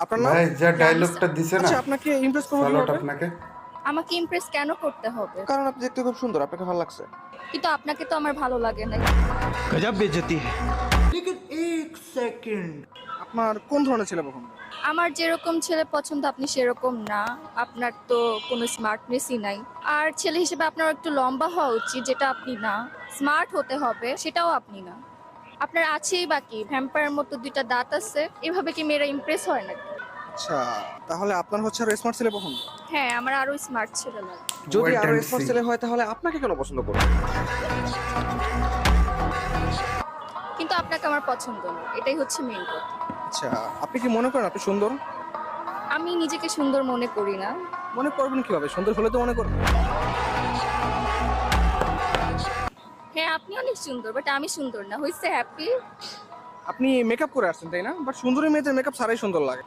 আপনার নাম? ভাই যা ডায়লগটা দিছে না আচ্ছা, আপনাকে ইমপ্রেস করবো সালাট কিভাবে? আপনাকে আমাকে ইমপ্রেস কেন করতে হবে? কারণ আপনি দেখতে খুব সুন্দর, আপনাকে ভালো লাগছে। কিন্তু আপনাকে তো আমার ভালো লাগে না। गजब बेइज्जती है। আপনার কোন ধরনের ছেলে পছন্দ? আমার যেরকম ছেলে পছন্দ আপনি সেরকম না। আপনার তো কোনো স্মার্টনেসই নাই। আর ছেলে হিসেবে আপনার একটু লম্বা হওয়া উচিত, যেটা আপনি না। স্মার্ট হতে হবে, সেটাও আপনি না। আপনার আছেই বাকি ভ্যাম্পায়ারের মতো 2টা দাঁত আছে। এভাবে কি মেয়েরা ইমপ্রেস হয় নাকি? আচ্ছা, তাহলে আপনার হচ্ছে আরো স্মার্ট ছেলে পছন্দ। হ্যাঁ, আমার আরো স্মার্ট ছেলে লাগে। যদি Wait আরো and স্মার্ট see. ছেলে হয় তাহলে আপনাকে কেন পছন্দ করবে? কিন্তু আপনাকে আমার পছন্দ না, এটাই হচ্ছে মেইন কথা। আচ্ছা, আপনি কি মনে করেন আপনি সুন্দর? আমি নিজেকে সুন্দর মনে করি না। মনে করবেন কিভাবে? সুন্দর হলে তো মনে করবেন। হ্যাঁ, আপনি অনেক সুন্দর, বাট আমি সুন্দর না। হইছে হ্যাপি? আপনি মেকআপ করে আসছেন তাই না? বাট সুন্দরী মেয়েদের মেকআপ ছাড়াই সুন্দর লাগে।